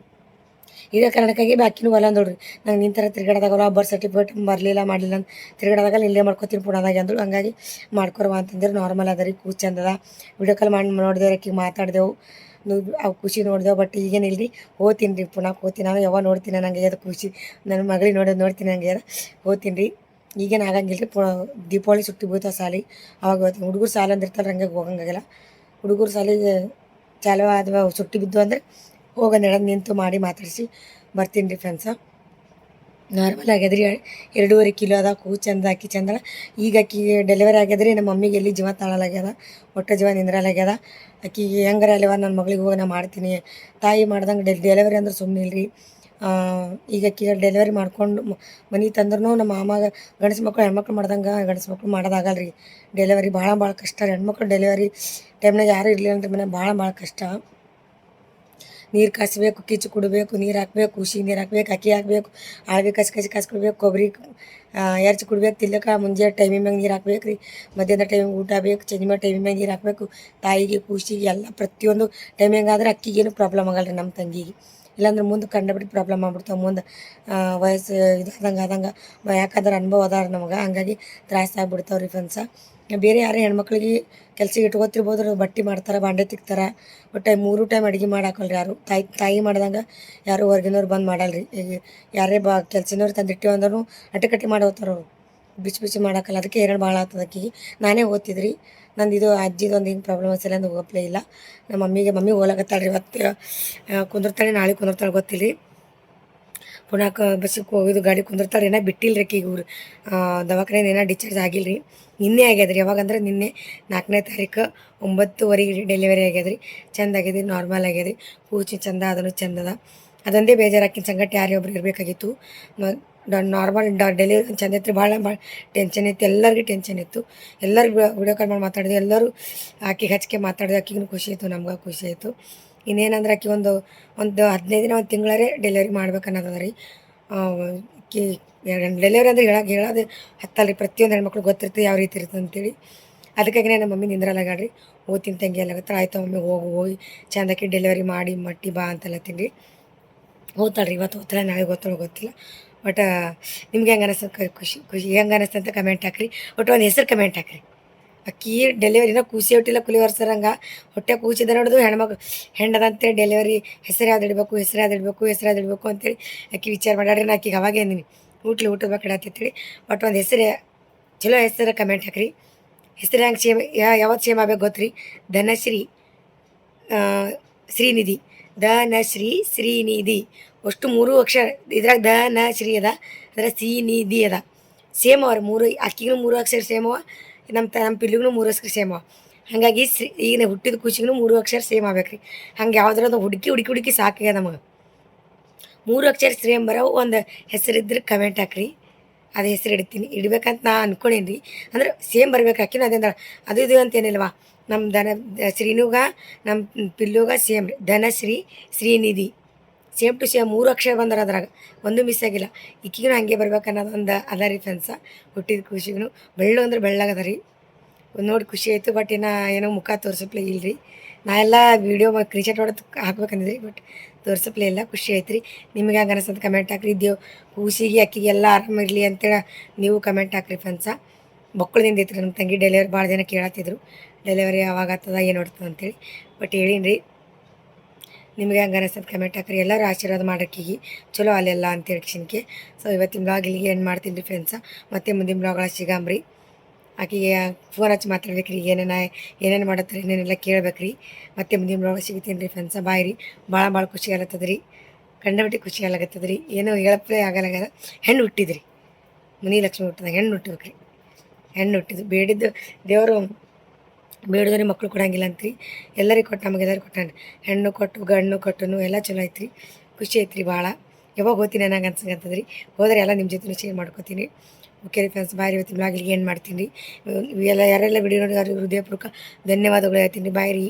ಇದೇ ಕಾರಣಕ್ಕಾಗಿ ಅಕ್ಕಿನೂ ಒಲ್ಲ ಅಂದೋಡ್ರಿ. ನಂಗೆ ನಿನ್ನ ಥರ ತಿರ್ಗಾಡೋದಾಗಲ್ಲ, ಬರ್ತ್ ಸರ್ಟಿಫಿಕೇಟ್ ಬರಲಿಲ್ಲ ಮಾಡಲಿಲ್ಲ ಅಂತ ತಿರ್ಗಾಡೋದಾಗಲ್ಲ, ಇಲ್ಲೇ ಮಾಡ್ಕೊತೀನಿ ಪುಣಾದಾಗ ಅಂದಳು. ಹಂಗಾಗಿ ಮಾಡ್ಕೊರವ ಅಂತಂದ್ರೆ ನಾರ್ಮಲ್ ಅದ ರೀ. ಕೂಸ್ ಚಂದದ. ವಿಡಿಯೋ ಕಾಲ್ ಮಾಡಿ ನೋಡಿದೆವು, ಆಕಿಗೆ ಮಾತಾಡಿದೆವು, ಅವು ಖುಷಿ ನೋಡಿದೆವು. ಬಟ್ ಈಗೇನಿಲ್ಲ ರೀ, ಹೋಗ್ತೀನಿ ರೀ ಪುನಃ ಹೋಗ್ತೀನಿ. ನಾನು ಯಾವಾಗ ನೋಡ್ತೀನಿ ನನಗೆ ಅದು ಖುಷಿ. ನನ್ನ ಮಗಳಿಗೆ ನೋಡ್ತೀನಿ ನನಗೆ ಹೋಗ್ತೀನಿ ರೀ. ಈಗೇನು ಆಗಂಗಿಲ್ಲ ರೀ. ದೀಪಾವಳಿ ಸುಟ್ಟಿ ಬೀಳ್ತಾವೆ ಸಾಲಿ, ಅವಾಗ ಹೋಗ್ತೀನಿ. ಹುಡುಗರು ಸಾಲ ಅಂದಿರ್ತಾರೆ, ಹಂಗೆ ಹೋಗಂಗಾಗಿಲ್ಲ. ಹುಡುಗರು ಸಾಲಿಗೆ ಚಾಲು ಆದ್ವ ಸುಟ್ಟಿ ಬಿದ್ದು ಅಂದರೆ ಹೋಗೋ ನಡೆದು ನಿಂತು ಮಾಡಿ ಮಾತಾಡಿಸಿ ಬರ್ತೀನಿ ರೀ ಫ್ರೆಂಡ್ಸ. ನಾರ್ಮಲ್ ಆಗ್ಯದ್ರಿ. 2.5 ಕಿಲೋ ಅದ. ಕೂ ಚಂದ, ಅಕ್ಕಿ ಚಂದ. ಈಗ ಅಕ್ಕಿಗೆ ಡೆಲಿವರಿ ಆಗ್ಯದ್ರಿ. ನಮ್ಮ ಮಮ್ಮಿಗೆ ಎಲ್ಲಿ ಜೀವ ತಾಳಲಾಗ್ಯದ, ಒಟ್ಟು ಜೀವ ನಿಂದ್ರಲಾಗ್ಯದ. ಅಕ್ಕಿಗೆ ಹೆಂಗಾರ ಅಲ್ಲಿವ ನನ್ನ ಮಗಳಿಗೆ ಹೋಗಿ ನಾ ಮಾಡ್ತೀನಿ. ತಾಯಿ ಮಾಡ್ದಂಗೆ ಡೆಲಿವರಿ ಅಂದ್ರೆ ಸುಮ್ಮನೆ ಇಲ್ರಿ. ಈಗ ಅಕ್ಕಿಗೆ ಡೆಲಿವರಿ ಮಾಡ್ಕೊಂಡು ಮನೆ ತಂದ್ರೂ ನಮ್ಮ ಮಾಮಾಗ ಗಂಡಸು ಮಕ್ಕಳು ಹೆಣ್ಮಕ್ಳು ಮಾಡ್ದಂಗೆ ಗಂಡಸು ಮಕ್ಕಳು ಮಾಡೋದಾಗಲ್ಲ ರೀ. ಡೆಲಿವರಿ ಭಾಳ ಕಷ್ಟ ರೀ. ಹೆಣ್ಮಕ್ಳು ಡೆಲಿವರಿ ಟೈಮ್ನಾಗ ಯಾರೂ ಇರಲಿಲ್ಲ ಅಂದ್ರೆ ಮನೆ ಭಾಳ ಕಷ್ಟ. ನೀರು ಕಾಸಬೇಕು, ಕಿಚ್ಚು ಕುಡಬೇಕು, ನೀರು ಹಾಕಬೇಕು, ಖುಷಿ ನೀರು ಹಾಕ್ಬೇಕು, ಅಕ್ಕಿ ಹಾಕಬೇಕು, ಆಳ್ವಿ ಕಸಿ ಕೊಡ್ಬೇಕು, ಕೊಬ್ಬರಿ ಎರ್ಚಿ ಕುಡ್ಬೇಕು, ತಿಲ್ಲಕ ಮುಂಜಾನೆ ಟೈಮಿಂಗ್ ಮ್ಯಾಗ ನೀರು ಹಾಕ್ಬೇಕು ರೀ. ಮಧ್ಯಾಹ್ನ ಟೈಮಿಗೆ ಊಟ ಬೇಕು, ಸಂಜೆ ಟೈಮಿಂಗ್ ಮ್ಯಾಗ ನೀರು ಹಾಕಬೇಕು. ತಾಯಿಗೆ ಖುಷಿಗೆ ಎಲ್ಲ ಪ್ರತಿಯೊಂದು ಟೈಮಿಂಗ್ ಆದ್ರೆ ಅಕ್ಕಿಗೇನು ಪ್ರಾಬ್ಲಮ್ ಆಗಲ್ಲ ರೀ. ನಮ್ಮ ತಂಗಿಗೆ ಇಲ್ಲಾಂದ್ರೆ ಮುಂದೆ ಕಂಡುಬಿಟ್ಟು ಪ್ರಾಬ್ಲಮ್ ಆಗ್ಬಿಡ್ತಾವೆ. ಮುಂದೆ ವಯಸ್ಸು ಆದಂಗೆ ಯಾಕಂದ್ರೆ ಅನುಭವ ಅದಾರ ನಮಗೆ. ಹಂಗಾಗಿ ತ್ರಾಸ ಆಗ್ಬಿಡ್ತಾವೆ ರೀ ಫ್ರೆಂಡ್ಸ. ಬೇರೆ ಯಾರೇ ಹೆಣ್ಮಕ್ಳಿಗೆ ಕೆಲ್ಸಕ್ಕೆ ಇಟ್ಕೊತಿರ್ಬೋದು. ಬಟ್ಟೆ ಮಾಡ್ತಾರೆ, ಬಾಂಡೆ ತಿಕ್ತಾರೆ. ಒಟ್ಟು 3 ಟೈಮ್ ಅಡುಗೆ ಮಾಡಾಕಲ್ರಿ ಯಾರು. ತಾಯಿ ಮಾಡ್ದಂಗೆ ಯಾರು ಹೊರ್ಗಿನವ್ರು ಬಂದು ಮಾಡಲ್ಲ ರೀ. ಈಗ ಯಾರೇ ಕೆಲ್ಸಿನವ್ರು ತಂದಿಟ್ಟಿವಿ ಅಂದ್ರೂ ಅಟಕಟ್ಟಿ ಮಾಡಿ ಹೋಗ್ತಾರೆ ಅವರು. ಬಿಸಿ ಮಾಡಾಕಲ್ಲ. ಅದಕ್ಕೆ ಎರಡು ಭಾಳ ಆಗ್ತದೆ ಅಕ್ಕಿಗೆ. ನಾನೇ ಓದ್ತಿದ್ರಿ. ನಂದು ಇದು ಅಜ್ಜಿದೊಂದು ಹಿಂಗೆ ಪ್ರಾಬ್ಲಮ್ ಅನ್ಸಲ್ಲ ಅಂದು ಹೋಗಪ್ಲೇ ಇಲ್ಲ. ನಮ್ಮ ಮಮ್ಮಿ ಹೋಗ್ಲಾಕತ್ತಾಳ್ರಿ. ಇವತ್ತು ಕುಂದಿರ್ತಾಳೆ, ನಾಳೆ ಕುಂದಿರ್ತಾಳೆ ಗೊತ್ತಿಲ್ಲ ರೀ. ಪುನಃ ಬಸ್ಸಿಗೆ ಹೋಗೋದು ಗಾಡಿ ಕುಂದಿರ್ತಾಳೆ ಏನೋ ಬಿಟ್ಟಿಲ್ಲ ರೀ ಈಗ ಇವ್ರು ದವಾಖಾನೆ ಏನೋ ಡಿಸ್ಚಾರ್ಜ್ ಆಗಿಲ್ಲ ರೀ. ನಿನ್ನೆ ಆಗ್ಯದ ರೀ. ಯಾವಾಗಂದ್ರೆ ನಿನ್ನೆ 4ನೇ ತಾರೀಕು 9:30 ಡೆಲಿವರಿ ಆಗ್ಯದ ರೀ. ಚಂದ ಆಗ್ಯದ, ನಾರ್ಮಲ್ ಆಗ್ಯದ ರೀ. ಕೂಚು ಚಂದ ಅದನ್ನು ಚಂದದ. ಅದೊಂದೇ ಬೇಜಾರಾಕಿನ ಸಂಗಟ ಯಾರೇ ಒಬ್ರು ಇರಬೇಕಾಗಿತ್ತು. ನಾರ್ಮಲ್ ಡೆಲಿವರಿ ಚಂದ ಇತ್ತು ರೀ. ಭಾಳ ಟೆನ್ಷನ್ ಇತ್ತು, ಎಲ್ಲರಿಗೂ ಟೆನ್ಷನ್ ಇತ್ತು. ಎಲ್ಲರಿಗೂ ವಿಡಿಯೋ ಕಾಲ್ ಮಾಡಿ ಮಾತಾಡಿದ್ವಿ. ಎಲ್ಲರೂ ಆಕೆಗೆ ಹಚ್ಕೆ ಮಾತಾಡಿದ್ವಿ. ಆಕೆಗೂ ಖುಷಿ ಆಯಿತು, ನಮ್ಗೆ ಖುಷಿ ಆಯಿತು. ಇನ್ನೇನಂದ್ರೆ ಆಕೆ ಒಂದು 15 ದಿನ 1 ತಿಂಗಳೇ ಡೆಲಿವರಿ ಮಾಡ್ಬೇಕು ಅನ್ನೋದದ ರೀ. ಆಕಿ ಡೆಲಿವರಿ ಅಂದ್ರೆ ಹೇಳೋದು ಹತ್ತಲ್ಲ ರೀ. ಪ್ರತಿಯೊಂದು ಹೆಣ್ಮಕ್ಳು ಗೊತ್ತಿರ್ತದೆ ಯಾವ ರೀತಿ ಇರ್ತದೆ ಅಂತೇಳಿ. ಅದಕ್ಕಾಗಿ ನಮ್ಮ ಮಮ್ಮಿ ನಿಂದ್ರಲ್ಲಾಗಾಡ್ರಿ. ಓದ್ತೀನಿ ತಂಗಿ ಎಲ್ಲಾಗತ್ತೆ. ಆಯ್ತು ಮಮ್ಮಿ ಹೋಗಿ ಚಂದಕ್ಕೆ ಡೆಲಿವರಿ ಮಾಡಿ ಮಟ್ಟಿ ಬಾ ಅಂತಲ್ಲತ್ತೀನಿ ರೀ. ಓದ್ತಾಳೆ ರೀ. ಇವತ್ತು ಓದ್ತಾಳೆ, ನಾಳೆ ಓದ್ತಾಳೆ ಗೊತ್ತಿಲ್ಲ. ಬಟ್ ನಿಮ್ಗೆ ಹೆಂಗೆ ಅನ್ನಿಸ್ತದೆ ಖುಷಿ ಹೆಂಗೆ ಅನ್ನಿಸ್ತು ಅಂತ ಕಮೆಂಟ್ ಹಾಕ್ರಿ. ಒಟ್ಟು ಒಂದು ಹೆಸರು ಕಮೆಂಟ್ ಹಾಕ್ರಿ. ಅಕ್ಕಿ ಡೆಲಿವರಿನ ಕೂಸಿ ಹೊಟ್ಟಿಲ್ಲ ಕುಲಿ ವರ್ಷರಂಗೆ ಹೊಟ್ಟೆ ಕೂಸಿದ ನೋಡೋದು ಹೆಣ್ಣದ ಅಂತೇಳಿ ಡೆಲಿವರಿ ಹೆಸರು ಯಾವ್ದು ಇಡಬೇಕು ಅಂತೇಳಿ ಅಕ್ಕಿ ವಿಚಾರ ಮಾಡ್ಯಾಡ್ರಿ. ನಾ ಆಕಿಗೆ ಅವಾಗೇ ಅಂದಿನಿ ಊಟದ ಬಗ್ಗೆ ಇಡತ್ತೇಳಿ. ಬಟ್ ಒಂದು ಹೆಸರು ಚಲೋ ಹೆಸರು ಕಮೆಂಟ್ ಹಾಕ್ರಿ. ಹೆಸರು ಹೆಂಗೆ ಸೇಮ್ ಯಾವತ್ತು ಸೇಮ್ ಆಗ್ಬೇಕು ಗೊತ್ತ್ರಿ? ಧನಶ್ರೀ ಶ್ರೀನಿಧಿ. ಧನಶ್ರೀ ಶ್ರೀನಿಧಿ ಅಷ್ಟು 3 ಅಕ್ಷರ. ಇದ್ರಾಗ ಧನಶ್ರೀ ಅದ, ಅದ್ರ ಶ್ರೀನಿಧಿ ಅದ. ಸೇಮ್ ಅವ್ರ 3. ಅಕ್ಕಿಗೂ 3 ಅಕ್ಷರ ಸೇಮ್ ಅವ, ನಮ್ಮ ಪಿಲ್ಲಿಗೂ 3 ಅಕ್ಷರ ಸೇಮ್ ಅವ. ಹಾಗಾಗಿ ಈಗ ಹುಟ್ಟಿದ ಖುಷಿಗೂ 3 ಅಕ್ಷರ ಸೇಮ್ ಆಗ್ಬೇಕು ರೀ. ಹಂಗೆ ಯಾವ್ದಾರ ಹುಡುಕಿ ಸಾಕಾಗ್ಯದ ನಮಗೆ. 3 ಅಕ್ಷರ ಸೇಮ್ ಬರೋ ಒಂದು ಹೆಸರಿದ್ರೆ ಕಮೆಂಟ್ ಹಾಕ್ರಿ. ಅದು ಹೆಸರು ಇಡ್ಬೇಕಂತ ನಾ ಅನ್ಕೊಂಡೇನಿ ರೀ. ಅಂದ್ರೆ ಸೇಮ್ ಬರ್ಬೇಕು. ಹಾಕಿನ ಅದೇ ಅದು ಇದು ಅಂತೇನಿಲ್ವಾ. ನಮ್ಮ ಶ್ರೀನುಗ ನಮ್ಮ ಪಿಲ್ಲುಗ ಸೇಮ್ ರೀ. Dhanashree Srinidhi same to same 3 ಅಕ್ಷರ ಬಂದ್ರೆ ಅದ್ರಾಗ ಒಂದು ಮಿಸ್ ಆಗಿಲ್ಲ. ಈಕಿಗೂ ಹಂಗೆ ಬರ್ಬೇಕು ಅನ್ನೋದು ಒಂದು ಅದ ರೀ ಫ್ರೆಂಡ್ಸ. ಹುಟ್ಟಿದ ಖುಷಿಗೂ ಬೆಳ್ಳು ಅಂದ್ರೆ ಬೆಳ್ಳಗದ ರೀ. ನೋಡಿ ಖುಷಿ ಆಯಿತು. ಬಟ್ ಏನೋ ಮುಖ ತೋರಿಸಪ್ಲೆ ಇಲ್ಲ ರೀ. ನಾ ಎಲ್ಲ ವೀಡಿಯೋ ಕ್ರೀಚೆಟ್ ಹೊಡೆದು ಹಾಕ್ಬೇಕಂದಿದ್ರಿ. ಬಟ್ ತೋರಿಸಪ್ಲೆ ಇಲ್ಲ. ಖುಷಿ ಆಯ್ತು ರೀ. ನಿಮ್ಗೆ ಹಂಗೆ ಅನಿಸ್ತದೆ ಕಮೆಂಟ್ ಹಾಕ್ರಿ. ಕೂಸಿಗೆ ಅಕ್ಕಿಗೆ ಎಲ್ಲ ಆರಾಮಿರಲಿ ಅಂತೇಳಿ ನೀವು ಕಮೆಂಟ್ ಹಾಕ್ರಿ ಫ್ರೆಂಡ್ಸ. ಮಕ್ಕಳದಿಂದ ಐತ್ರಿ ನಮ್ಮ ತಂಗಿ ಡೆಲಿವರಿ ಭಾಳ ಜನ ಕೇಳತ್ತಿದ್ರು. ಡೆಲಿವರಿ ಯಾವಾಗ ಆಗ್ತದ ಏನು ನೋಡ್ತದೆ ಅಂತೇಳಿ. ಬಟ್ ಹೇಳೀನಿ ರೀ. ನಿಮಗೆ ಹಂಗೆ ಅನಿಸ್ತದೆ ಕಮೆಂಟ್ ಹಾಕ್ರಿ. ಎಲ್ಲರೂ ಆಶೀರ್ವಾದ ಮಾಡೋಕ್ಕಿಗೆ ಚಲೋ ಅಲ್ಲೆಲ್ಲ ಅಂತೇಳಿ ಕ್ಷಣಕ್ಕೆ. ಸೊ ಇವತ್ತಿನ ಬ್ಲಾಗ್ ಇಲ್ಲಿಗೆ ಏನು ಮಾಡ್ತೀನಿ ರೀ ಫ್ರೆಂಡ್ಸ. ಮತ್ತೆ ಮುಂದಿನ ಬ್ಲಾಗ್ಗಳ ಸಿಗಾಮ್ರಿ. ಆಕೆಗೆ ಫೋನ್ ಹಚ್ಚಿ ಮಾತಾಡ್ಬೇಕ್ರಿ. ಏನೇನು ಮಾಡತ್ತಾರೆ ಏನೇನೆಲ್ಲ ಕೇಳ್ಬೇಕ್ರಿ. ಮತ್ತೆ ಮುಂದಿನ ಬ್ಲಾಗ್ ಸಿಗ್ತೀನಿ ರೀ ಫ್ರೆಂಡ್ಸ. ಬಾಯ್ ರೀ. ಭಾಳ ಖುಷಿ ಆಗತ್ತದ ರೀ. ಕಂಡಬಿಟ್ಟು ಖುಷಿ ಆಗತ್ತದ ರೀ. ಏನೋ ಹೇಳಪ್ಪೇ ಆಗಲ್ಲ. ಹೆಣ್ಣು ಹುಟ್ಟಿದ್ರಿ. ಮುನಿ ಲಕ್ಷ್ಮಿ ಹುಟ್ಟಿದಾಗ ಹೆಣ್ಣು ಹುಟ್ಟಬೇಕ್ರಿ. ಹೆಣ್ಣು ಹುಟ್ಟಿದ್ದು ಬೇಡಿದ್ದು ದೇವರು ಬೇಡಿದ್ರೆ ಮಕ್ಕಳು ಕೊಡಂಗಿಲ್ಲ ಅಂತ್ರಿ. ಎಲ್ಲರಿಗೆ ಕೊಟ್ಟು ನಮಗೆಲ್ಲರಿಗೆ ಕೊಟ್ಟಾನೆ. ಹೆಣ್ಣು ಕೊಟ್ಟು ಗಂಡು ಕೊಟ್ಟನು ಎಲ್ಲ ಚಲೋ ಐತ್ರಿ. ಖುಷಿ ಐತ್ರಿ ಭಾಳ. ಯಾವಾಗ ಹೋಗ್ತೀನಿ ಅನ್ನಂಗೆ ಅನ್ಸಂಗತ್ತದ್ರಿ. ಹೋದರೆ ಎಲ್ಲ ನಿಮ್ಮ ಜೊತೆ ಶೇರ್ ಮಾಡ್ಕೋತೀನಿ. ಓಕೆ ರೀ ಫ್ರೆಂಡ್ಸ್. ಬಾಯ್. ಇವತ್ತಿನ ಬ್ಲಾಗಿಗೆ ಏನು ಮಾಡ್ತೀನಿ ರೀ. ಎಲ್ಲ ಯಾರೆಲ್ಲ ವಿಡಿಯೋ ನೋಡಿ ಹೃದಯಪೂರ್ವಕ ಧನ್ಯವಾದಗಳು ಹೇಳ್ತೀನಿ ರೀ. ಬಾಯ್ ರೀ.